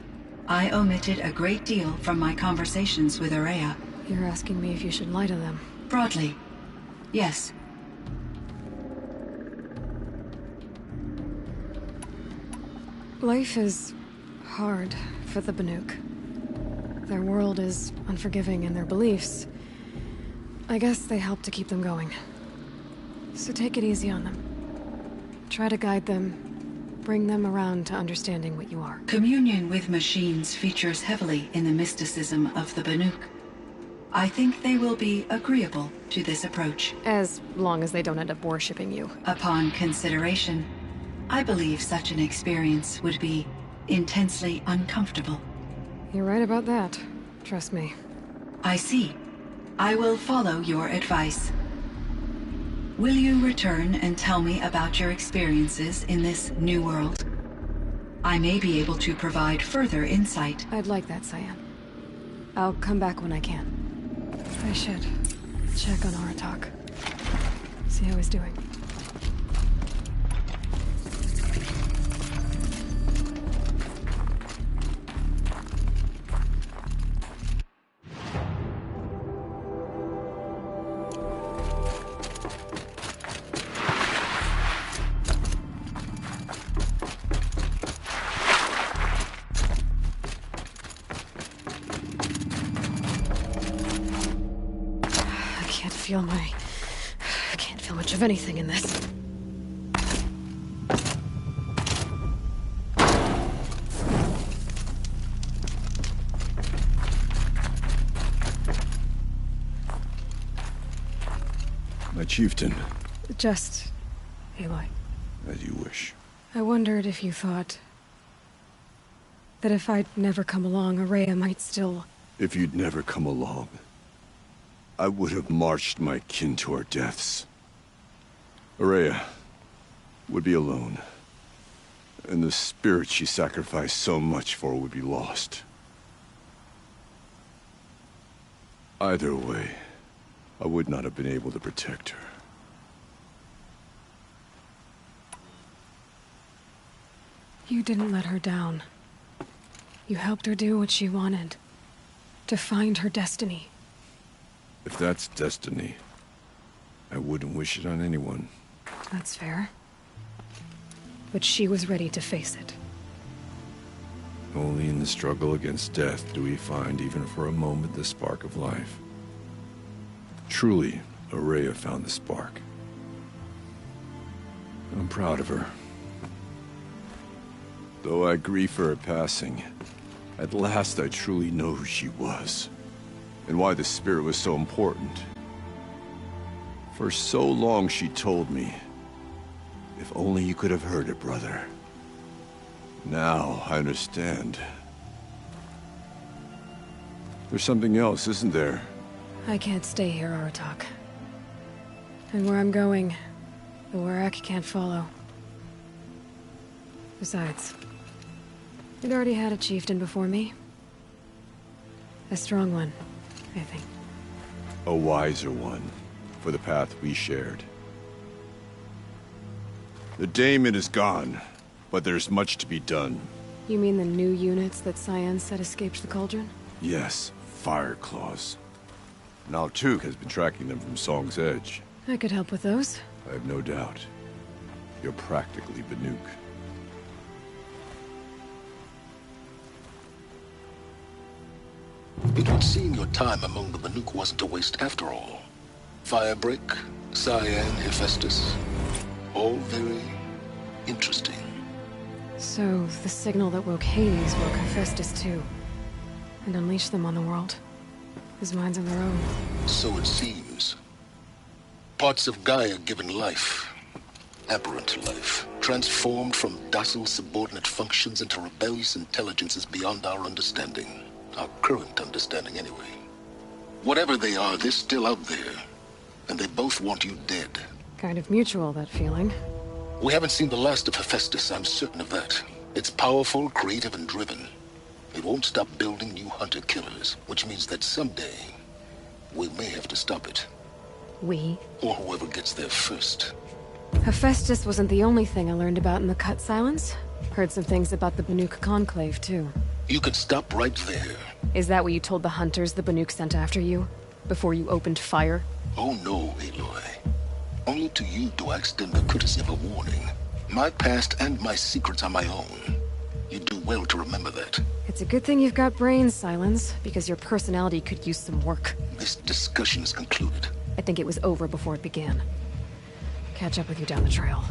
I omitted a great deal from my conversations with Araya. You're asking me if you should lie to them. Broadly, yes. Life is hard for the Banuk. Their world is unforgiving in their beliefs. I guess they help to keep them going. So take it easy on them. Try to guide them, bring them around to understanding what you are. Communion with machines features heavily in the mysticism of the Banuk. I think they will be agreeable to this approach. As long as they don't end up worshipping you. Upon consideration, I believe such an experience would be intensely uncomfortable. You're right about that. Trust me. I see. I will follow your advice. Will you return and tell me about your experiences in this new world? I may be able to provide further insight. I'd like that, Cyan. I'll come back when I can. I should check on Aratak. See how he's doing. I can't feel much of anything in this. My chieftain. Just Aloy. As you wish. I wondered if you thought that if I'd never come along, Araya might still... If you'd never come along, I would have marched my kin to our deaths. Araya would be alone, and the spirit she sacrificed so much for would be lost. Either way, I would not have been able to protect her. You didn't let her down. You helped her do what she wanted. To find her destiny. If that's destiny, I wouldn't wish it on anyone. That's fair. But she was ready to face it. Only in the struggle against death do we find, even for a moment, the spark of life. Truly, Araya found the spark. I'm proud of her. Though I grieve for her passing, at last I truly know who she was. and why the spirit was so important. For so long she told me, if only you could have heard it, brother. Now I understand. There's something else, isn't there? I can't stay here, Aratak. And where I'm going, the Warak can't follow. Besides, we'd already had a chieftain before me. A strong one, I think. A wiser one, for the path we shared. The daemon is gone, but there's much to be done. You mean the new units that Cyan said escaped the cauldron? Yes, fire claws. Now Tuk has been tracking them from Song's Edge. I could help with those. I have no doubt. You're practically Banuk. It would seem your time among the Banuk wasn't a waste after all. Firebreak, Cyan, Hephaestus. All very interesting. So, the signal that woke Hades woke Hephaestus too. And unleashed them on the world. His minds of their own. So it seems. Parts of Gaia given life. Aberrant life. Transformed from docile subordinate functions into rebellious intelligences beyond our understanding. Our current understanding, anyway. Whatever they are, they're still out there. And they both want you dead. Kind of mutual, that feeling. We haven't seen the last of Hephaestus, I'm certain of that. It's powerful, creative, and driven. It won't stop building new hunter-killers, which means that someday, we may have to stop it. We? Or whoever gets there first. Hephaestus wasn't the only thing I learned about in the Cut Silence. Heard some things about the Banuk Conclave, too. You can stop right there. Is that what you told the hunters the Banuk sent after you? Before you opened fire? Oh no, Aloy. Only to you do I extend the courtesy of a warning. My past and my secrets are my own. You do well to remember that. It's a good thing you've got brains, Silence, because your personality could use some work. This discussion is concluded. I think it was over before it began. Catch up with you down the trail.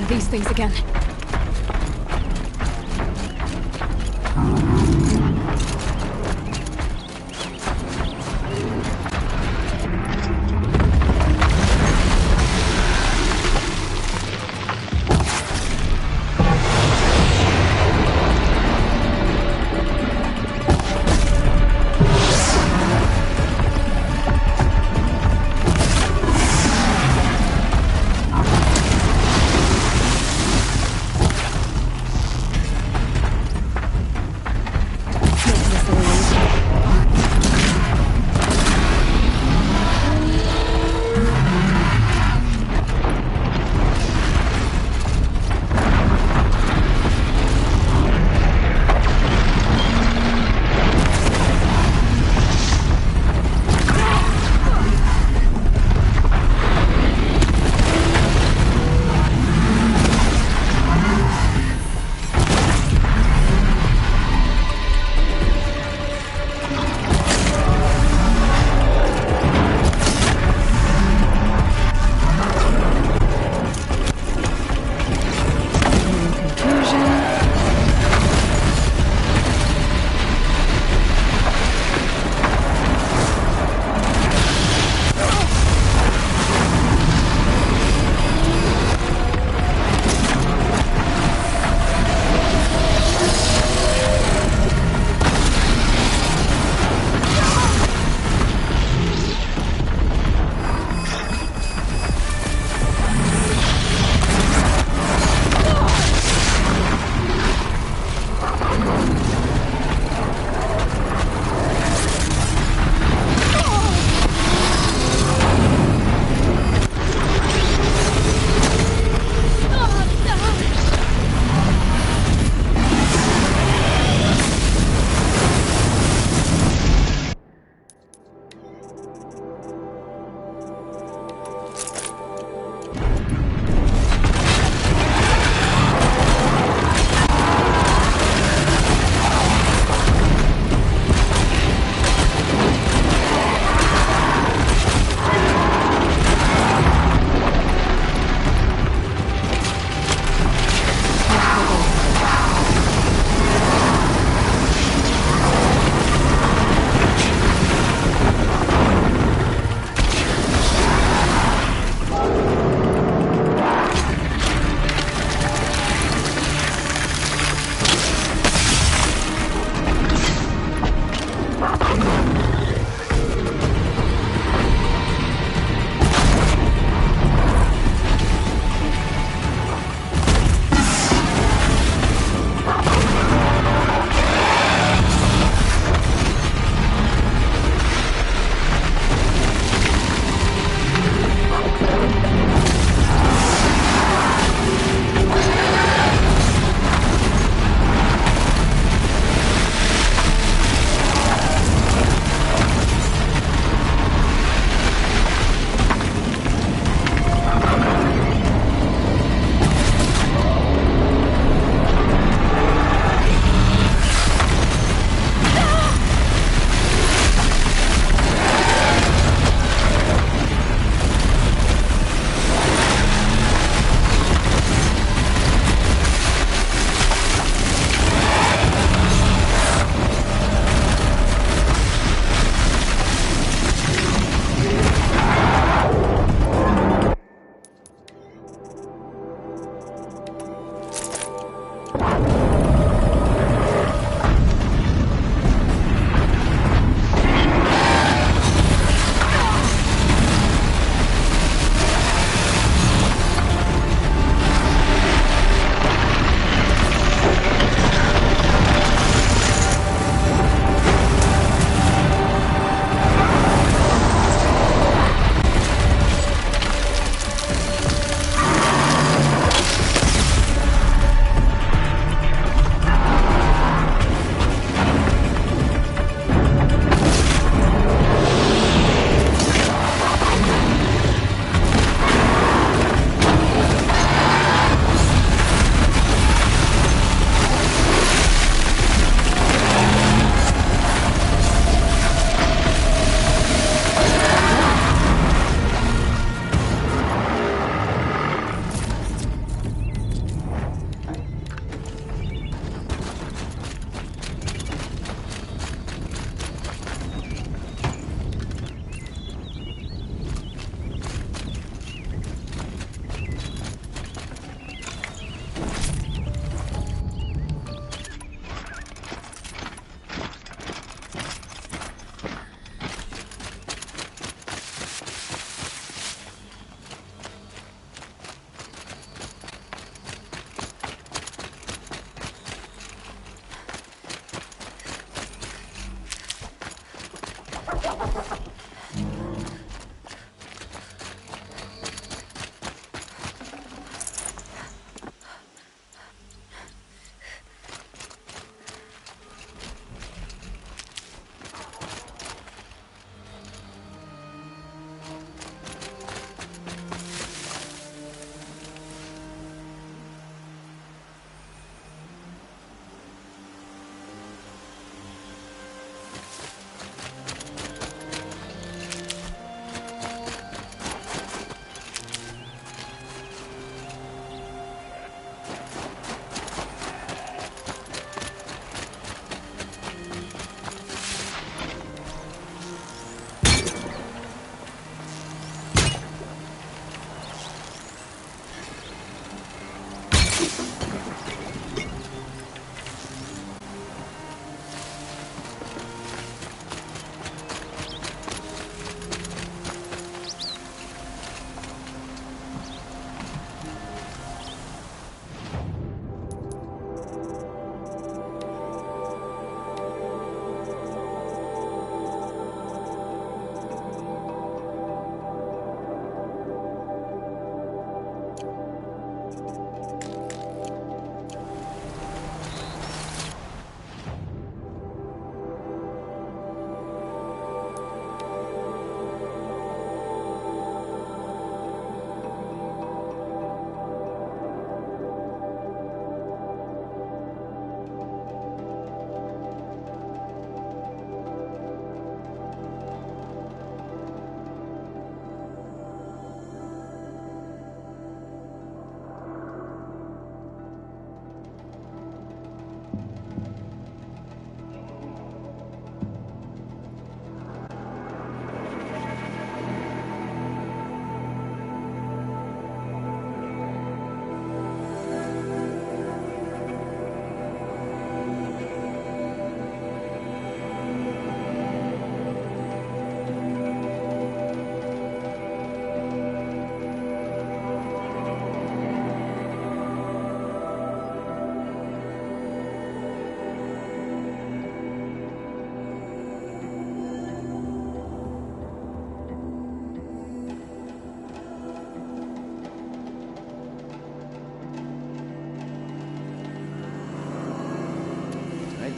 these things again.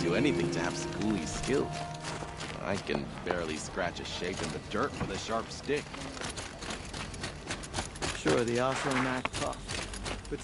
Do anything to have Schoolie's skill. I can barely scratch a shape in the dirt with a sharp stick. Sure, the also Mac tough. But